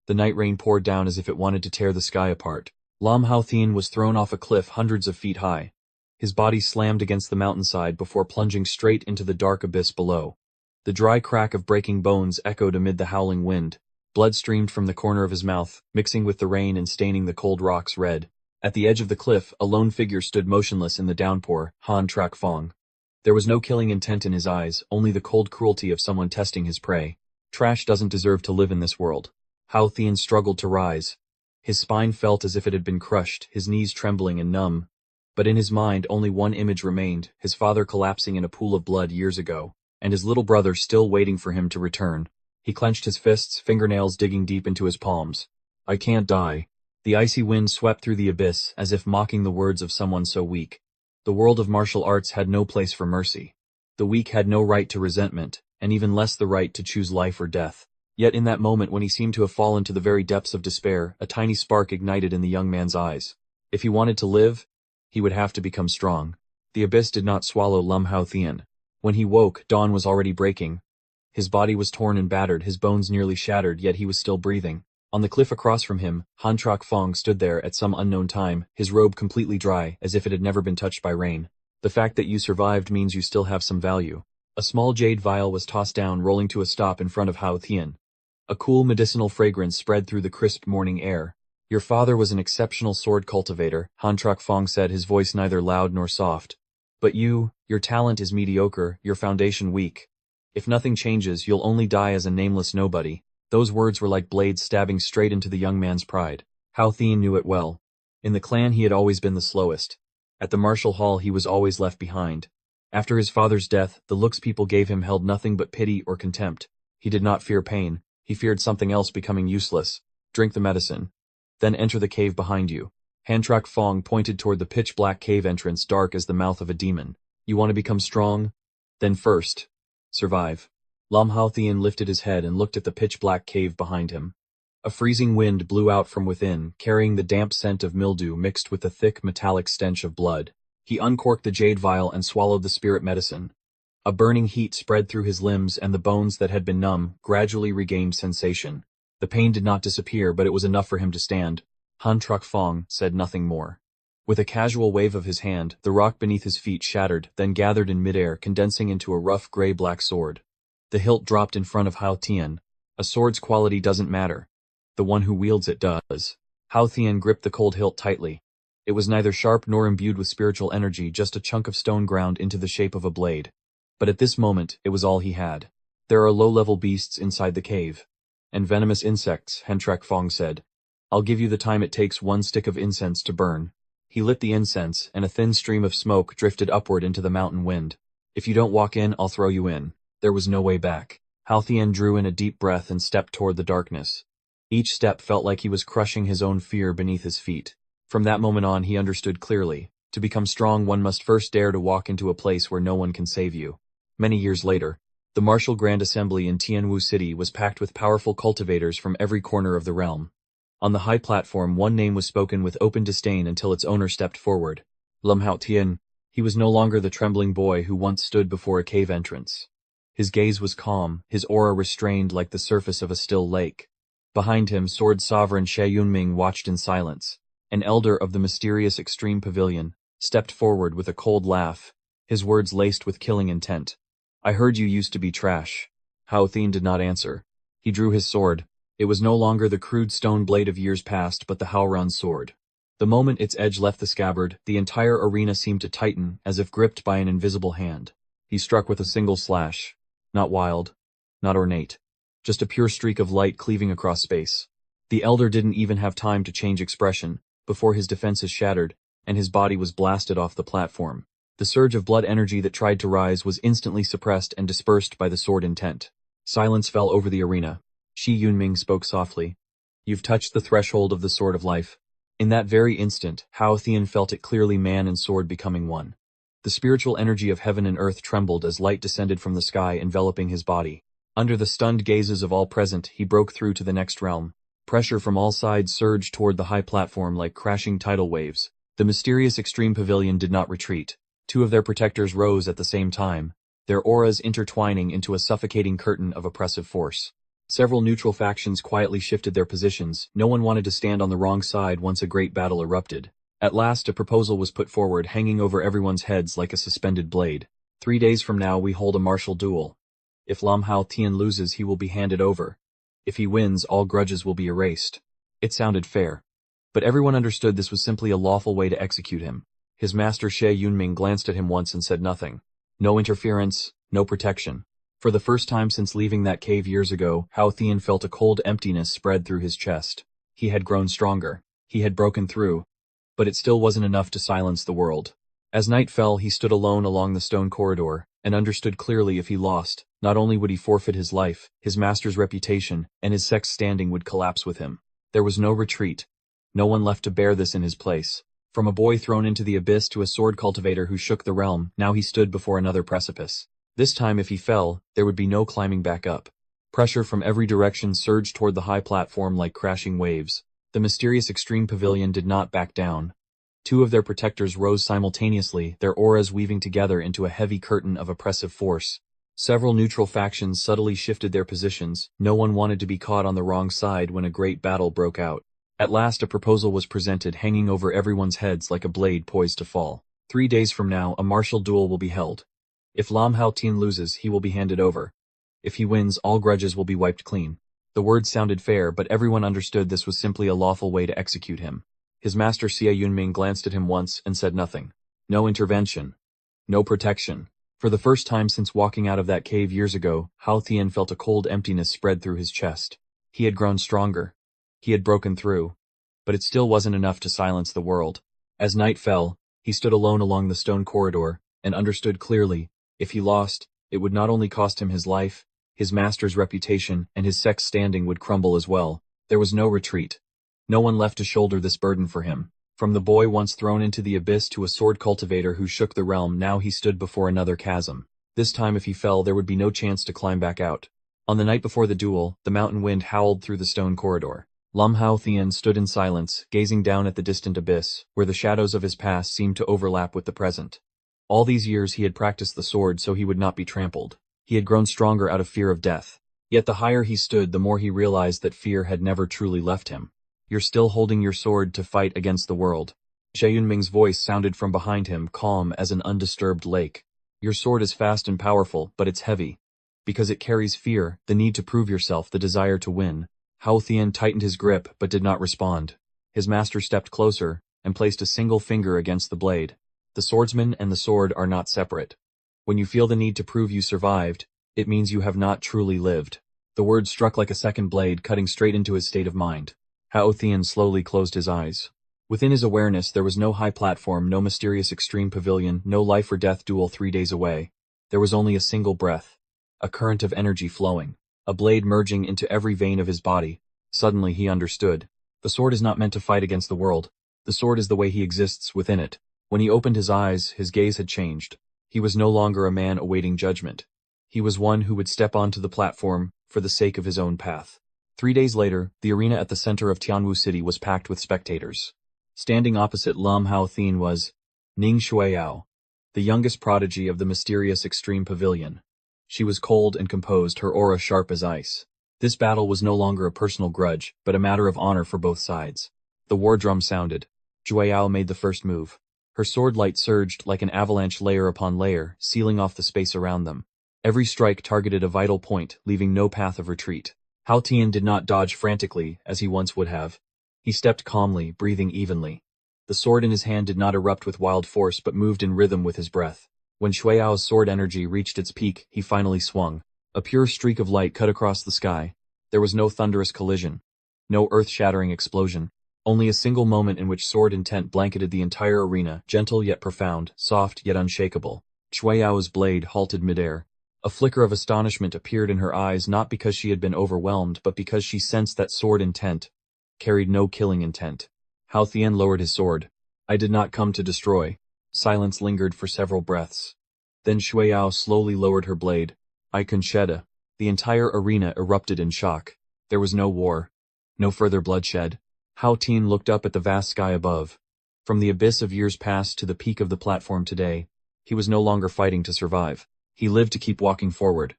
The night rain poured down as if it wanted to tear the sky apart. Lam Hao Thien was thrown off a cliff hundreds of feet high. His body slammed against the mountainside before plunging straight into the dark abyss below. The dry crack of breaking bones echoed amid the howling wind. Blood streamed from the corner of his mouth, mixing with the rain and staining the cold rocks red. At the edge of the cliff, a lone figure stood motionless in the downpour, Han Trak Fong. There was no killing intent in his eyes, only the cold cruelty of someone testing his prey. Trash doesn't deserve to live in this world. Hao Thien struggled to rise. His spine felt as if it had been crushed, his knees trembling and numb. But in his mind only one image remained, his father collapsing in a pool of blood years ago, and his little brother still waiting for him to return. He clenched his fists, fingernails digging deep into his palms. I can't die. The icy wind swept through the abyss, as if mocking the words of someone so weak. The world of martial arts had no place for mercy. The weak had no right to resentment, and even less the right to choose life or death. Yet in that moment when he seemed to have fallen to the very depths of despair, a tiny spark ignited in the young man's eyes. If he wanted to live, he would have to become strong. The abyss did not swallow Lam Hao Thien. When he woke, dawn was already breaking. His body was torn and battered, his bones nearly shattered, yet he was still breathing. On the cliff across from him, Han Trak Fong stood there at some unknown time, his robe completely dry, as if it had never been touched by rain. The fact that you survived means you still have some value. A small jade vial was tossed down, rolling to a stop in front of Hao Thien. A cool medicinal fragrance spread through the crisp morning air. Your father was an exceptional sword cultivator, Han Trak Fong said, his voice neither loud nor soft. But your talent is mediocre, your foundation weak. If nothing changes, you'll only die as a nameless nobody. Those words were like blades stabbing straight into the young man's pride. Hao Thien knew it well. In the clan he had always been the slowest. At the martial hall he was always left behind. After his father's death, the looks people gave him held nothing but pity or contempt. He did not fear pain. He feared something else becoming useless. Drink the medicine. Then enter the cave behind you. Han Trak Fong pointed toward the pitch-black cave entrance, dark as the mouth of a demon. You want to become strong? Then first, survive. Lam Hao Thien lifted his head and looked at the pitch-black cave behind him. A freezing wind blew out from within, carrying the damp scent of mildew mixed with the thick metallic stench of blood. He uncorked the jade vial and swallowed the spirit medicine. A burning heat spread through his limbs, and the bones that had been numb gradually regained sensation. The pain did not disappear, but it was enough for him to stand. Han Trak Fong said nothing more. With a casual wave of his hand, the rock beneath his feet shattered, then gathered in midair, condensing into a rough gray-black sword. The hilt dropped in front of Hao Thien. A sword's quality doesn't matter. The one who wields it does. Hao Thien gripped the cold hilt tightly. It was neither sharp nor imbued with spiritual energy, just a chunk of stone ground into the shape of a blade. But at this moment, it was all he had. There are low-level beasts inside the cave. And venomous insects, Han Trak Fong said. I'll give you the time it takes one stick of incense to burn. He lit the incense, and a thin stream of smoke drifted upward into the mountain wind. If you don't walk in, I'll throw you in. There was no way back. Hao Thien drew in a deep breath and stepped toward the darkness. Each step felt like he was crushing his own fear beneath his feet. From that moment on, he understood clearly. To become strong, one must first dare to walk into a place where no one can save you. Many years later, the martial Grand Assembly in Tianwu City was packed with powerful cultivators from every corner of the realm. On the high platform, one name was spoken with open disdain until its owner stepped forward. Lam Hao Thien. He was no longer the trembling boy who once stood before a cave entrance. His gaze was calm, his aura restrained like the surface of a still lake. Behind him, Sword Sovereign Xie Yunming watched in silence. An elder of the mysterious Extreme Pavilion stepped forward with a cold laugh, his words laced with killing intent. I heard you used to be trash. Hao Thien did not answer. He drew his sword. It was no longer the crude stone blade of years past, but the Haoran sword. The moment its edge left the scabbard, the entire arena seemed to tighten, as if gripped by an invisible hand. He struck with a single slash. Not wild, not ornate. Just a pure streak of light cleaving across space. The elder didn't even have time to change expression, before his defenses shattered, and his body was blasted off the platform. The surge of blood energy that tried to rise was instantly suppressed and dispersed by the sword intent. Silence fell over the arena. Xie Yunming spoke softly. You've touched the threshold of the sword of life. In that very instant, Hao Thien felt it clearly, man and sword becoming one. The spiritual energy of heaven and earth trembled as light descended from the sky, enveloping his body. Under the stunned gazes of all present, he broke through to the next realm. Pressure from all sides surged toward the high platform like crashing tidal waves. The mysterious Extreme Pavilion did not retreat. Two of their protectors rose at the same time, their auras intertwining into a suffocating curtain of oppressive force. Several neutral factions quietly shifted their positions. No one wanted to stand on the wrong side once a great battle erupted. At last a proposal was put forward, hanging over everyone's heads like a suspended blade. 3 days from now we hold a martial duel. If Lam Hao Tian loses, he will be handed over. If he wins, all grudges will be erased. It sounded fair. But everyone understood this was simply a lawful way to execute him. His master Xie Yunming glanced at him once and said nothing. No interference, no protection. For the first time since leaving that cave years ago, Hao Tian felt a cold emptiness spread through his chest. He had grown stronger. He had broken through. But it still wasn't enough to silence the world. As night fell, he stood alone along the stone corridor, and understood clearly if he lost, not only would he forfeit his life, his master's reputation, and his sect's standing would collapse with him. There was no retreat. No one left to bear this in his place. From a boy thrown into the abyss to a sword cultivator who shook the realm, now he stood before another precipice. This time if he fell, there would be no climbing back up. Pressure from every direction surged toward the high platform like crashing waves. The mysterious extreme pavilion did not back down. Two of their protectors rose simultaneously, their auras weaving together into a heavy curtain of oppressive force. Several neutral factions subtly shifted their positions. No one wanted to be caught on the wrong side when a great battle broke out. At last a proposal was presented, hanging over everyone's heads like a blade poised to fall. 3 days from now, a martial duel will be held. If Lam Hao Tian loses, he will be handed over. If he wins, all grudges will be wiped clean. The words sounded fair, but everyone understood this was simply a lawful way to execute him. His master Xie Yunming glanced at him once and said nothing. No intervention. No protection. For the first time since walking out of that cave years ago, Hao Tian felt a cold emptiness spread through his chest. He had grown stronger. He had broken through. But it still wasn't enough to silence the world. As night fell, he stood alone along the stone corridor, and understood clearly, if he lost, it would not only cost him his life, his master's reputation and his sect's standing would crumble as well. There was no retreat. No one left to shoulder this burden for him. From the boy once thrown into the abyss to a sword cultivator who shook the realm, now he stood before another chasm. This time if he fell, there would be no chance to climb back out. On the night before the duel, the mountain wind howled through the stone corridor. Lam Hao Tian stood in silence, gazing down at the distant abyss, where the shadows of his past seemed to overlap with the present. All these years he had practiced the sword so he would not be trampled. He had grown stronger out of fear of death. Yet the higher he stood, the more he realized that fear had never truly left him. You're still holding your sword to fight against the world. Xie Yunming's voice sounded from behind him, calm as an undisturbed lake. Your sword is fast and powerful, but it's heavy. Because it carries fear, the need to prove yourself, the desire to win. Hao Tian tightened his grip, but did not respond. His master stepped closer, and placed a single finger against the blade. The swordsman and the sword are not separate. When you feel the need to prove you survived, it means you have not truly lived. The word struck like a second blade, cutting straight into his state of mind. Hao Tian slowly closed his eyes. Within his awareness there was no high platform, no mysterious extreme pavilion, no life or death duel 3 days away. There was only a single breath. A current of energy flowing. A blade merging into every vein of his body. Suddenly he understood. The sword is not meant to fight against the world. The sword is the way he exists within it. When he opened his eyes, his gaze had changed. He was no longer a man awaiting judgment. He was one who would step onto the platform for the sake of his own path. 3 days later, the arena at the center of Tianwu City was packed with spectators. Standing opposite Lam Hao Tian was Ning Shuiyao, the youngest prodigy of the mysterious extreme pavilion. She was cold and composed, her aura sharp as ice. This battle was no longer a personal grudge, but a matter of honor for both sides. The war drum sounded. Shuiyao made the first move. Her sword light surged like an avalanche, layer upon layer, sealing off the space around them. Every strike targeted a vital point, leaving no path of retreat. Hao Tian did not dodge frantically, as he once would have. He stepped calmly, breathing evenly. The sword in his hand did not erupt with wild force, but moved in rhythm with his breath. When Shuiyao's sword energy reached its peak, he finally swung. A pure streak of light cut across the sky. There was no thunderous collision. No earth-shattering explosion. Only a single moment in which sword intent blanketed the entire arena, gentle yet profound, soft yet unshakable. Shuiyao's blade halted midair. A flicker of astonishment appeared in her eyes, not because she had been overwhelmed, but because she sensed that sword intent carried no killing intent. Hao Tian lowered his sword. I did not come to destroy. Silence lingered for several breaths. Then Shuiyao slowly lowered her blade. I conchetta. The entire arena erupted in shock. There was no war. No further bloodshed. Hao Tian looked up at the vast sky above. From the abyss of years past to the peak of the platform today, he was no longer fighting to survive. He lived to keep walking forward.